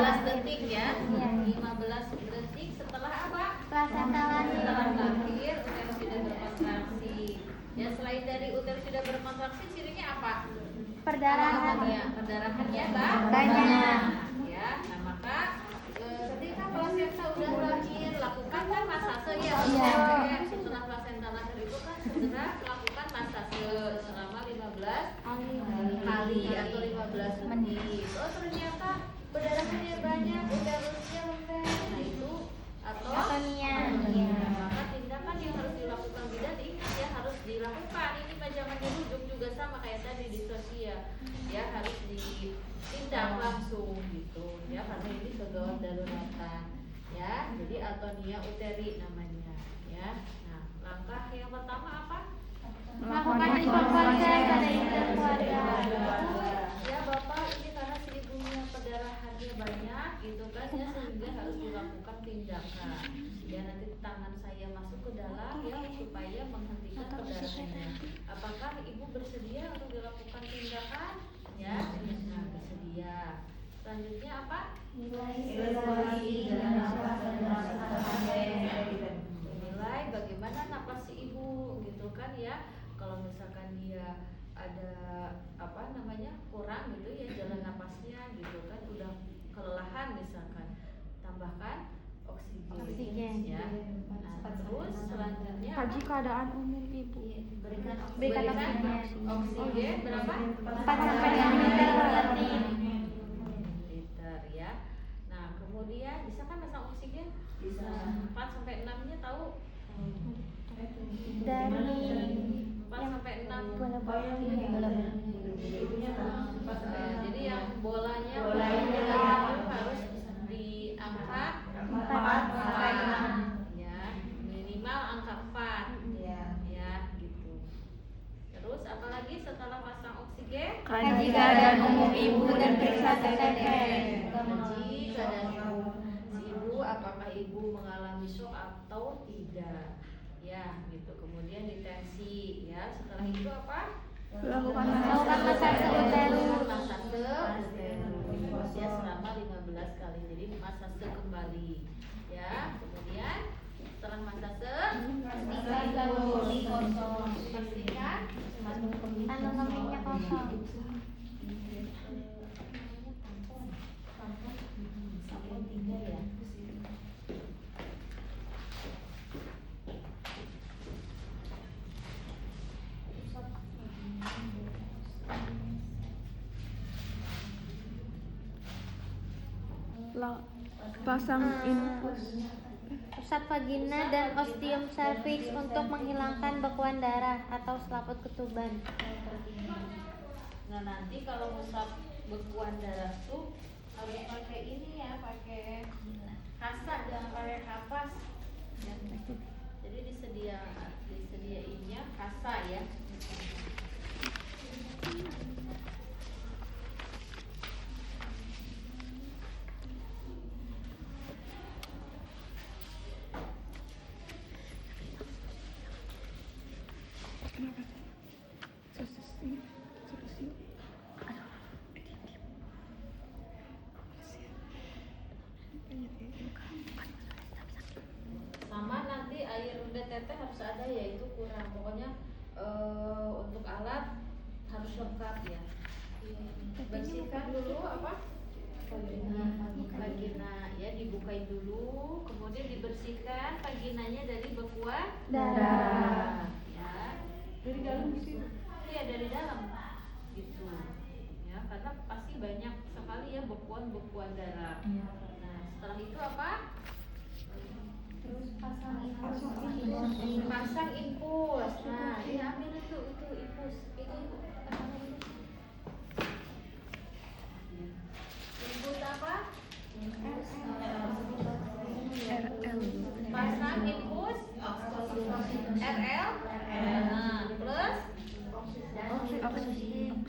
15 detik ya. 15 detik setelah apa? Plasenta lahir. Setelah lahir uterus sudah berkontraksi. Ya, selain dari uterus sudah berkontraksi, cirinya apa? Perdarahan. Ya, perdarahannya Banyak. Ya, nah maka ketika plasenta udah lahir, lakukan kan masase ya. Setelah plasenta lahir itu kan segera lakukan masase selama 15 kali atau 15 menit. Oh, ternyata perdarahannya banyak, uterusnya lembek. Nah, itu Atonia. maka tindakan yang harus dilakukan bidan ingat ya, harus dilakukan. Ini jangan dirujuk juga sama kayak tadi distosia. Ya, harus ditindak langsung gitu ya, karena ini kegawat daruratan ya. Jadi atonia uteri namanya ya. Nah, langkah yang pertama apa? Melakukan hipokonsen pada induk keluarga. Ya Bapak, ini karena si ibunya perdarahannya banyak gitu kan ya, sehingga harus dilakukan tindakan. Ya, nanti tangan saya masuk ke dalam ya supaya menghentikan perdarahannya. Apakah ibu bersedia untuk dilakukan tindakan? Ya, nah, bersedia. Selanjutnya apa? Menilai bagaimana napas si ibu gitu kan ya. Kalau misalkan dia ada apa namanya kurang gitu ya jalan napasnya gitu kan, udah kelelahan misalkan, tambahkan oksigen. Ya. Nah, terus selanjutnya Kaji keadaan umum ibu. berikan oksigen. oksigen berapa? 4-6 liter per detik. Liter ya. Nah, kemudian bisa kan masang oksigen? Bisa. 4-6 nya tahu? Dari 4-6 bola-bola. jadi yang bolanya harus diangkat 4 ya, minimal angka 4 ya gitu. Terus apalagi setelah pasang oksigen? Kaji keadaan umum ibu dan periksa TTP. Kaji keadaan umum si ibu, apakah ibu mengalami shock atau tidak ya gitu. Kemudian ditensi ya. Setelah itu apa? Melakukan masase uterus. Masase uterus ya selama 15 kali. Jadi masase kembali ya. Kemudian setelah masase pastikan Kandung kemihnya kosong. ya. Pasang infus. Pusat vagina dan ostium cervix untuk menghilangkan bekuan darah atau selaput ketuban. Nah, nanti kalau ngusap bekuan darah tuh harus pakai ini ya, pakai kasa, jangan pakai kapas ya. Jadi disediainnya kasa ya. Sama nanti air udah teteh harus ada, yaitu kurang. Pokoknya untuk alat harus lengkap ya. Bersihkan dulu apa? Vagina ya, dibukain dulu, kemudian dibersihkan vaginanya dari bekuan Darah. ya. Dari dalam sih. Iya, dari dalam gitu ya, karena pasti banyak sekali ya bekuan darah. Nah, setelah itu apa? Terus pasang infus. Pasang infus. Nah, diambil itu infus. Ini pasang infus. Infus apa? Pasang infus RL. Nah, plus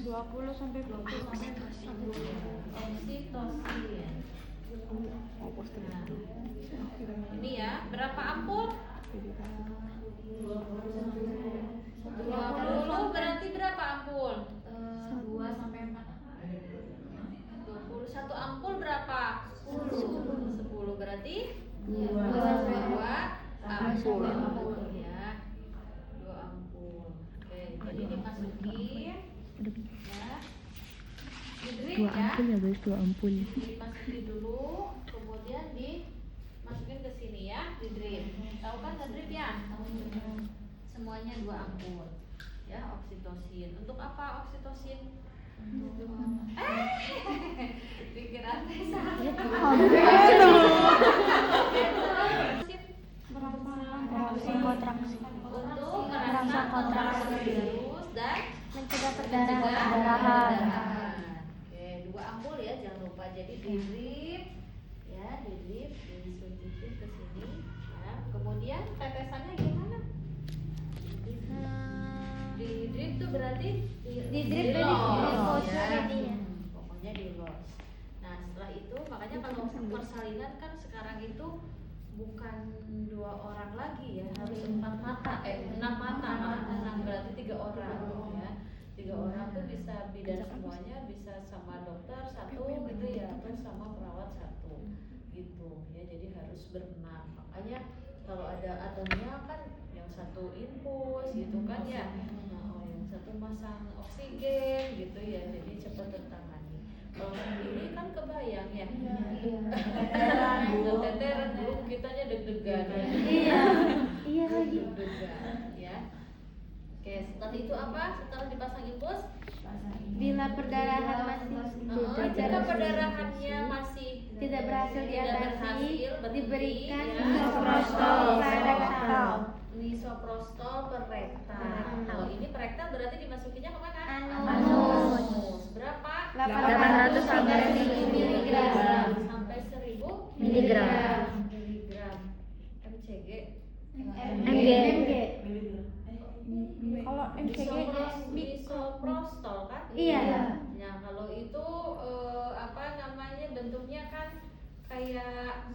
20 sampai 40. oksitosin. Nah, ini ya, berapa ampul? 20 berarti berapa ampul? 2 sampai 4. 21 ampul berapa? 10 berarti Dua. ampul ya, 2 ampul. Oke, jadi dimasukin ya, di-drip ya, guys, 2 ampul. dimasukin dulu, kemudian dimasukin ke sini ya, di-drip. Tahu kan nge-drip ya? Semuanya 2 ampul ya, oksitosin. Untuk apa oksitosin? Pikiran teh Merangsang kontraksi. untuk merangsang kontraksi virus dan Mencegah mencegah perdarahan. Oke, 2 ampul ya, jangan lupa. Jadi di-drip ya, di-drip, disuntikin ke sini ya. Kemudian tetesannya gimana? Di-drip tuh berarti Di-drip los, berarti di-los ya. jadinya. Pokoknya di-los. Nah, setelah itu makanya kalau persalinan kan sekarang itu bukan 2 orang lagi ya, harus 6 mata malah berarti 3 orang ya. 3 orang tuh bisa bidan semuanya, bisa sama dokter satu gitu ya, atau sama perawat satu gitu ya. Jadi harus berenam. Makanya kalau ada atomnya kan yang satu infus gitu kan ya, yang satu masang oksigen gitu ya, jadi cepat tertangani. Kalau sendiri kan kebayang ya, teteran dulu kitanya deg-degan ya. Iya lagi. Deg-degan ya. Oke, setelah itu apa? Setelah dipasang infus, Bila perdarahan masih jika perdarahannya masih tidak berhasil diatasi, berhenti, diberikan ya, misoprostol perektal. misoprostol per rektal. Kalau ini per rektal berarti dimasukinya kemana? Anus. Berapa? 800 sampai 1000 miligram. Sampai 1000 Miligram. miligram. MCG. MG. Kalau MCG Misoprostol kan? Iya. Nah, kalau itu apa namanya, bentuknya kan kayak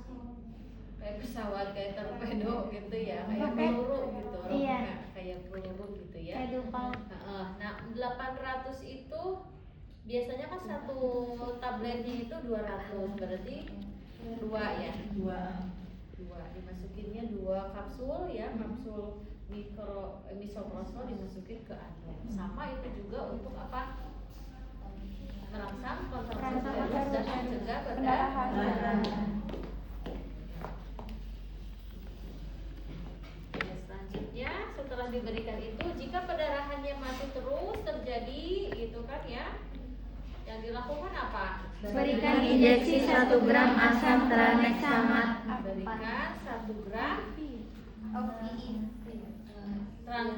pesawat, kayak torpedo gitu ya, kayak peluru gitu. Iya. Kayak peluru gitu ya. Kayak dupal. Nah, 800 itu biasanya kan satu tabletnya itu 200, berarti 2 ya. 2 dimasukinnya 2 kapsul ya, kapsul misoprostol dimasukin ke anus. Sama itu juga untuk apa? Merangsang kontraksi virus dan mencegah perdarahan. Selanjutnya setelah diberikan itu, jika perdarahannya masih terus terjadi gitu kan ya, yang dilakukan apa? Berikan injeksi 1 gram asam tranexamat. Berikan 1 gram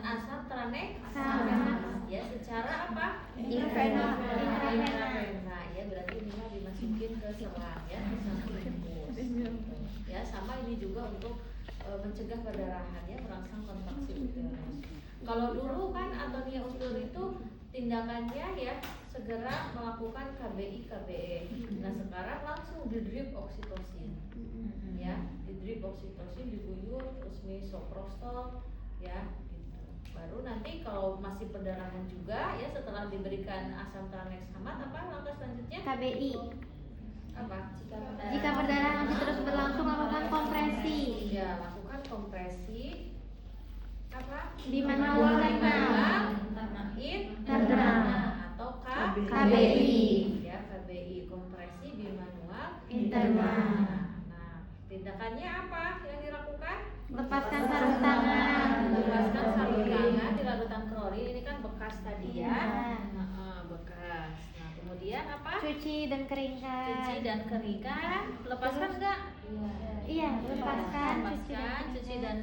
asam tranexamat ya, secara apa? Intravena. Intravena ya, berarti ini mah dimasukin ke selang ya, ke selang infus. Ya, sama ini juga untuk mencegah perdarahan ya, merangsang kontraksi virus. Kalau dulu kan Antonia Ustur itu tindakannya ya segera melakukan KBI KBE. Nah, sekarang langsung di-drip oksitosin. Ya, di-drip oksitosin, diguyur terus misoprostol ya gitu. Baru nanti kalau masih perdarahan juga ya, setelah diberikan asam tranexamat, apa langkah selanjutnya? KBI. Apa? Jika perdarahan masih terus berlangsung, lakukan kompresi. Ya, lakukan kompresi apa? Bimanual rektal. Internal atau KBI. Ya, KBI, kompresi bimanual Internal. Nah, tindakannya apa yang dilakukan? Lepaskan sarung tangan. Lepaskan sarung tangan di larutan klorin. Ini kan bekas tadi ya. Iya. Bekas. Nah, kemudian apa? Cuci dan keringkan. Cuci dan keringkan. Lepaskan enggak? Iya, lepaskan. Cuci dan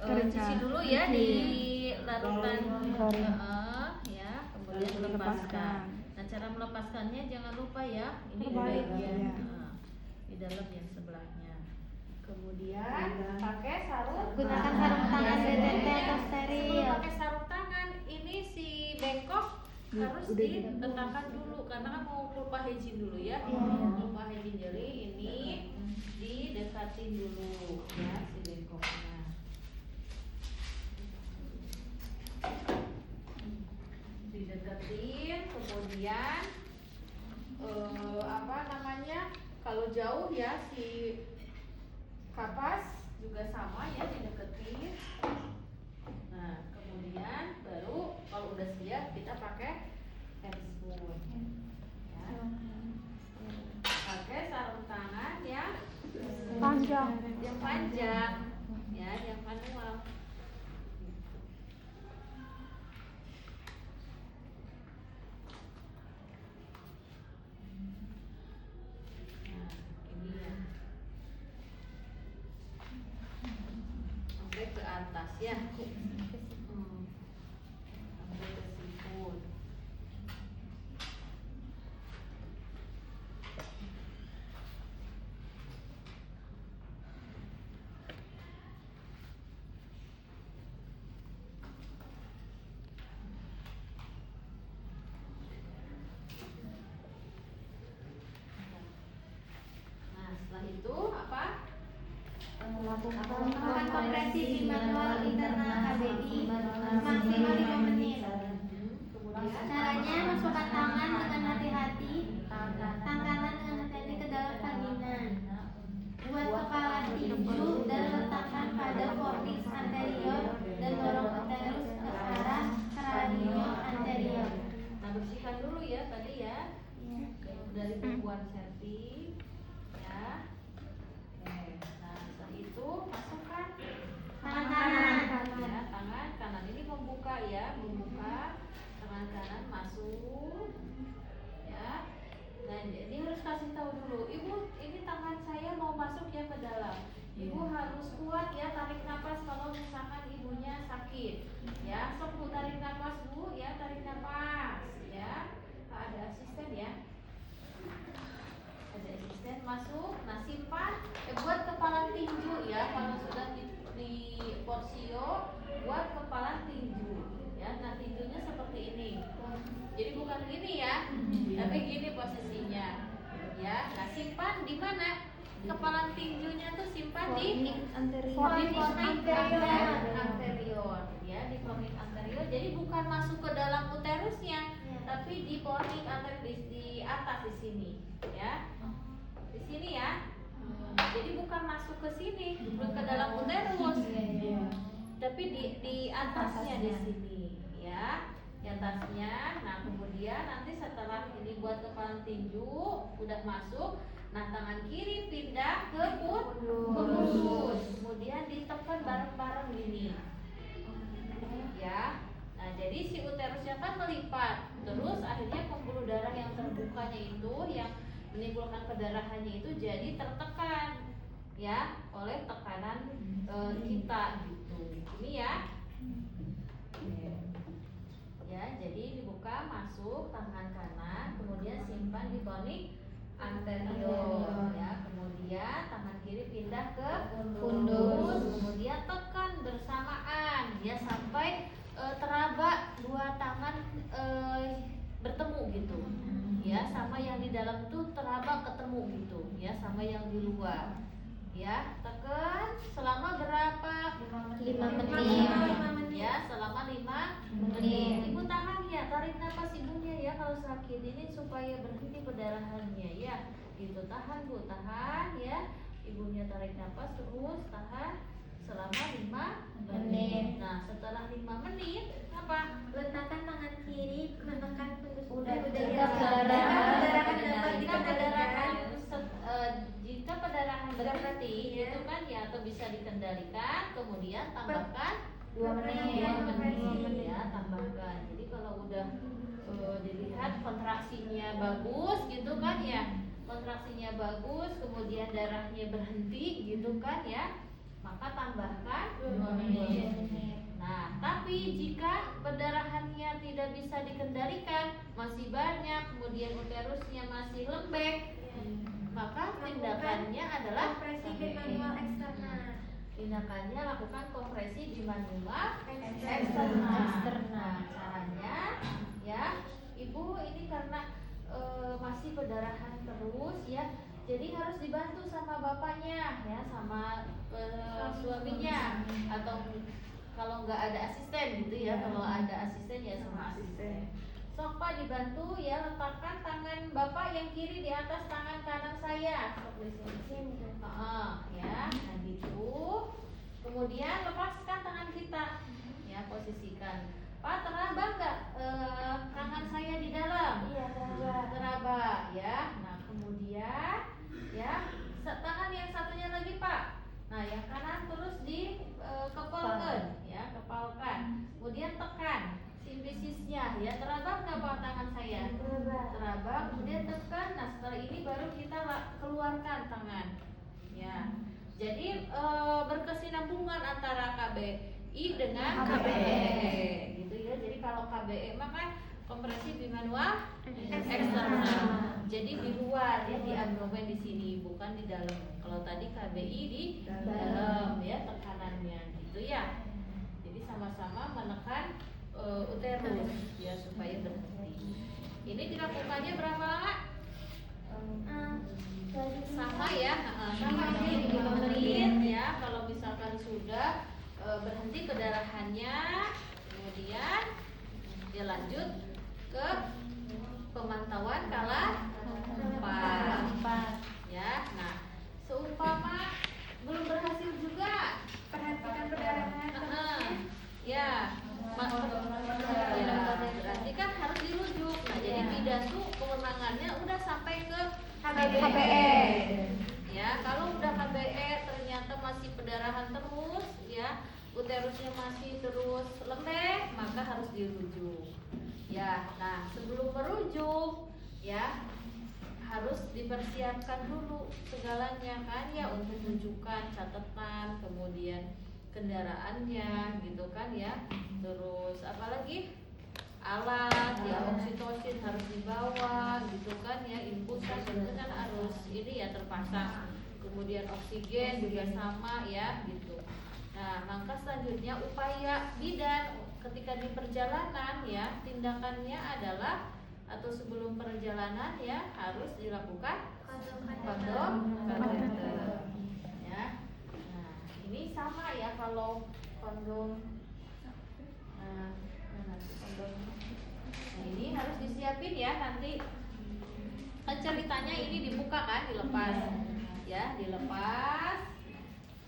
Keringkan. cuci dulu ya di larutan klorin. Ya, kemudian Lalu lepaskan. lepaskan. Nah, cara melepaskannya jangan lupa ya. Ini di Terbalik, bagian ya. di dalam yang sebelahnya. Kemudian pakai sarung. Gunakan sarung tangan Ya, DTT sebelumnya, atau steril. sebelum pakai sarung tangan, ini si bengkok harus udah diletakkan dulu karena kan mau lupa hygiene dulu ya. Lupa hygiene, jadi ini didekatin dulu ya si bengkoknya. Dideketin, kemudian apa namanya, kalau jauh ya si kapas juga sama ya, dideketin. Nah, kemudian baru kalau udah siap kita pakai handspoon. Ya. Pakai sarung tangan yang Panjang. ya, yang manual. Nah, ini ya. Sampai ke atas ya. Sampai ke siput. Nah, setelah itu apa? Melakukan kompresi di manual internal KBI maksimal 5 menit. Kemudian Caranya masukkan tangan dengan hati-hati, tangan dengan hati-hati ke dalam vagina. Buat kepala tinju dan letakkan pada kornix anterior dan dorong uterus ke arah kranium anterior. Nah, bersihkan dulu ya tadi ya. Dari tumpuan serti ya. Oke. Nah, setelah itu masukkan Tangan kanan. ya, tangan kanan ini membuka ya, membuka. Tangan kanan masuk ya. Nah, jadi harus kasih tahu dulu, Ibu, ini tangan saya mau masuk ya ke dalam. Ibu harus kuat ya, tarik nafas kalau misalkan ibunya sakit. Ya, sok Bu, tarik nafas Bu ya, tarik nafas ya. Ada asisten ya. Ada asisten masuk. Nah, simpan buat kepala tinju ya, kalau sudah di porsio buat kepala tinju ya. Nah, tinjunya seperti ini. Jadi bukan gini ya, tapi gini posisinya ya. Nah, simpan di mana? Kepala tinjunya tuh simpan di fornix anterior ya, di fornix anterior. Jadi bukan masuk ke dalam uterusnya, tapi di fornix anterior, di atas di sini ya. Di sini ya. Jadi bukan masuk ke sini, bukan ke dalam uterus. Tapi di atasnya di sini ya. Di atasnya. Nah, kemudian nanti setelah ini buat kepala tinju udah masuk, nah tangan kiri pindah ke pundus, kemudian ditekan bareng-bareng gini ya. Nah, jadi si uterusnya kan melipat, terus akhirnya pembuluh darah yang terbukanya itu yang menimbulkan pendarahannya itu jadi tertekan ya oleh tekanan kita gitu. Ini ya. Ya, jadi dibuka, masuk tangan kanan, kemudian simpan di fornix anterior ya. Kemudian tangan kiri pindah ke pundus, kemudian tekan bersamaan ya sampai teraba dua tangan bertemu gitu. Ya, sama yang di dalam tuh teraba ketemu gitu ya, sama yang di luar. Ya, tekan selama berapa? 5 menit. Ya, selama 5 menit. Ibu tahan ya, tarik nafas ibunya ya kalau sakit ini supaya berhenti pendarahannya ya. Gitu, tahan Bu, tahan ya. Ibunya tarik nafas terus, tahan selama 5 menit. Nah, setelah 5 menit apa? Letakkan tangan kiri menekan pundus. Jika pendarahan berhenti itu kan ya, atau bisa dikendalikan, kemudian tambahkan 2 menit ya, tambahkan. Jadi kalau udah dilihat kontraksinya bagus gitu kan ya, kontraksinya bagus, kemudian darahnya berhenti gitu kan ya, maka tambahkan 2 menit. Nah, tapi jika pendarahannya tidak bisa dikendalikan, masih banyak, kemudian uterusnya masih lembek, maka tindakannya adalah tindakannya lakukan kompresi di manual eksternal. Nah, caranya ya, Ibu ini karena masih pendarahan terus ya, jadi harus dibantu sama bapaknya ya, sama suaminya, atau kalau nggak ada asisten gitu ya, kalau ada asisten ya sama asisten. Sok Pak dibantu ya, letakkan tangan Bapak yang kiri di atas tangan kanan saya. Sok di sini. Ya, nah Kemudian lepaskan tangan kita, ya posisikan. Pak, teraba nggak tangan saya di dalam? Iya, teraba. Teraba, ya. Nah kemudian, ya tangan yang satunya lagi Pak. Nah yang kanan terus kepalkan, ya kepalkan. Kemudian tekan simbisisnya, ya teraba nggak Pak tangan saya? Teraba. Kemudian tekan. Nah setelah ini baru kita keluarkan tangan, ya. Jadi berkesinambungan antara KBI dengan KBE, gitu ya. Jadi kalau KBE maka kompresi bimanual eksternal. Jadi di luar, ya di abdomen di sini, bukan di dalam. Kalau tadi KBI di dalam, ya tekanannya, gitu ya. Jadi sama-sama menekan uterus, ya supaya berhenti. Ini dilakukannya berapa lama? Sama ya, sama ini 5 menit ya. Kalau misalkan sudah berhenti pendarahannya, kemudian dia lanjut ke pemantauan kala empat, ya. Nah, seumpama belum berhasil juga, Perhatikan perdarahan. ya, berarti kan harus dirujuk. Nah, jadi bidan tuh kewenangannya udah sampai ke KBE. Ya, kalau udah KBE ternyata masih pendarahan terus, ya, uterusnya masih terus lembek, maka harus dirujuk. Ya, nah sebelum merujuk, ya harus dipersiapkan dulu segalanya kan, ya, untuk rujukan, catatan, kemudian kendaraannya, gitu kan ya. Terus apalagi alat, ya oksitosin harus dibawa, gitu kan ya. Infusan itu kan harus ini ya terpasang. Kemudian oksigen juga sama ya, gitu. Nah, langkah selanjutnya upaya bidan ketika di perjalanan, ya tindakannya adalah atau sebelum perjalanan, ya harus dilakukan kondom kateter, ya. Nah, ini sama ya kalau kondom. Kondom. Nah, ini harus disiapin ya nanti. Kan ceritanya ini dibuka kan, dilepas. Ya, dilepas.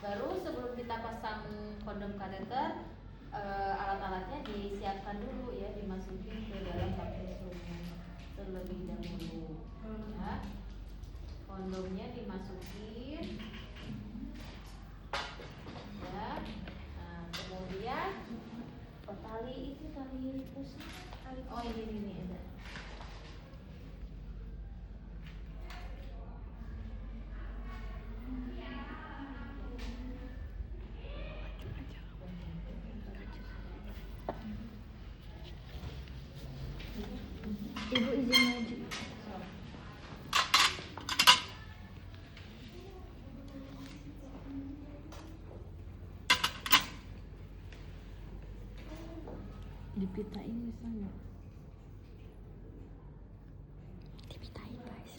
Baru sebelum kita pasang kondom kateter, alat-alatnya disiapkan dulu, ya, dimasukin ke dalam bak instrumen terlebih dahulu. Ya. Kondomnya dimasukin, ya. Nah, kemudian tali itu tali pusat. Oh ini ada. Ibu izin maju. Dipitain bisa nggak? Dipitain guys.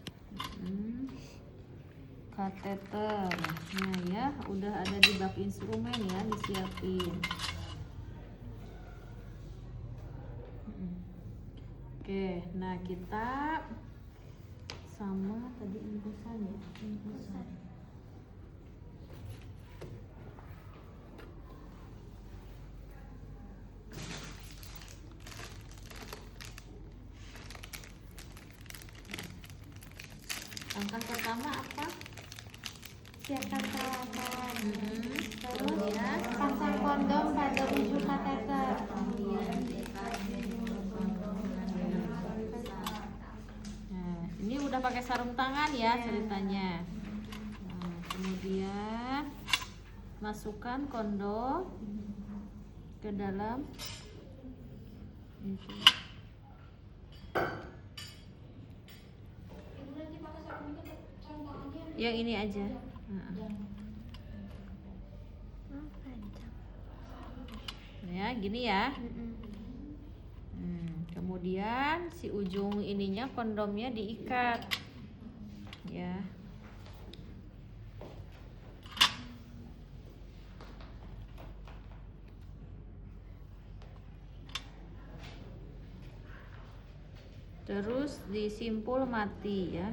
Kateter, nah ya udah ada di bak instrumen, ya disiapin. Oke, nah kita sama tadi infusan, ya infusan. Langkah pertama apa? Siapkan peralatan. Terus Kemudian pasang kondom pada ujung kateter. Nah, ini udah pakai sarung tangan ya ceritanya. Nah, kemudian masukkan kondom ke dalam ini. Yang ini aja. Ya, gini ya. Kemudian si ujung ininya kondomnya diikat, ya. Terus disimpul mati, ya.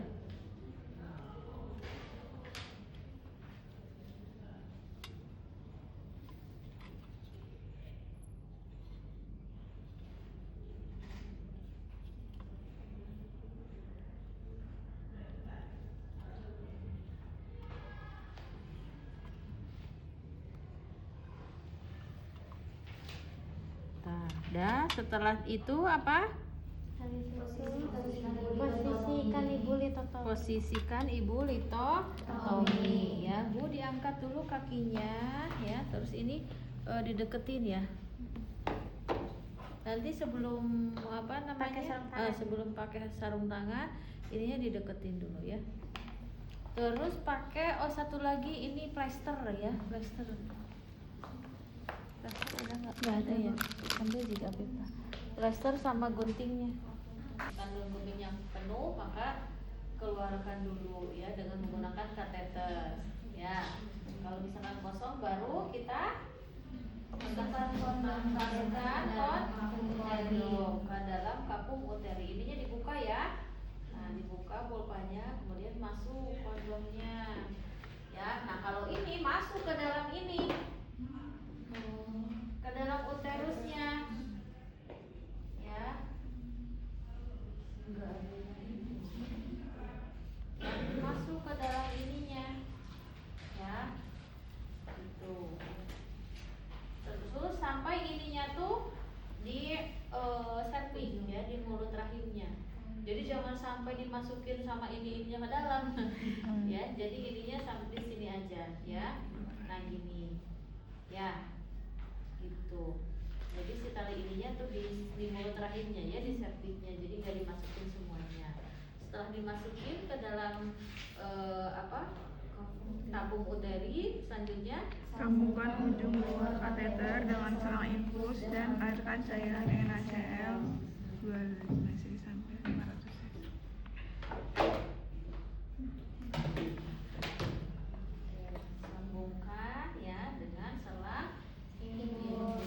Dan setelah itu apa? Posisikan Ibu litotomi. Posisikan Ibu litotomi ya. Bu diangkat dulu kakinya ya. Terus ini dideketin ya. Nanti sebelum apa namanya? Pakai sarung tangan. Sebelum pakai sarung tangan, ininya dideketin dulu ya. Terus pakai satu lagi ini plester ya, plester. Plester ada nggak? Nggak ada ya. Ambil juga Pita. Plester sama guntingnya. Kandung gunting yang penuh maka keluarkan dulu ya dengan menggunakan kateter ya. Kalau misalkan kosong baru kita masukkan kondom ke dalam kapung uteri. Ininya dibuka ya. Nah, dibuka pulpanya, kemudian masuk kondomnya. Ya, nah kalau ini masuk ke dalam ini, ke dalam uterusnya, ya. Masuk ke dalam ininya, ya. Gitu. Terus sampai ininya tuh di setting ya, di mulut rahimnya. Jadi jangan sampai dimasukin sama ininya ke dalam. Ya, jadi ininya sampai di sini aja ya. Nah, gini. Ya. Gitu. Jadi si tali ininya tuh di mulut rahimnya ya, di septiknya. Jadi nggak dimasukin semuanya. Setelah dimasukin ke dalam tabung uteri, selanjutnya Sambungkan ujung luar kateter dengan selang infus dan airkan cairan NaCl 25 cc sampai 500 cc. sambungkan ya dengan selang infus.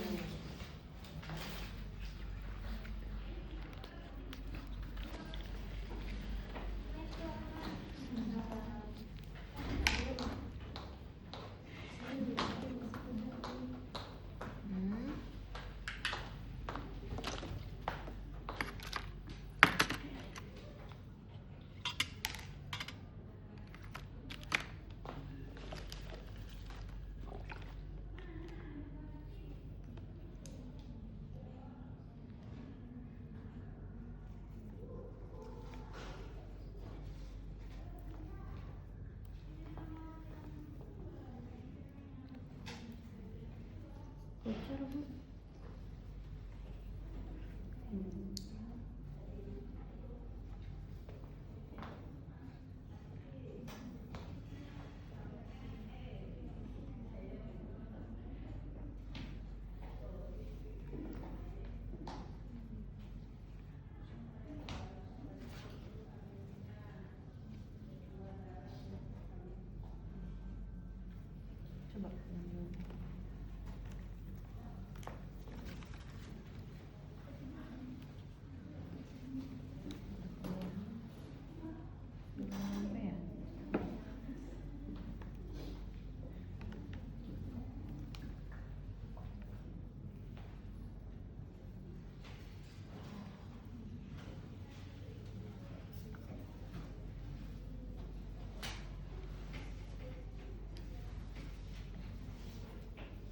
Coba.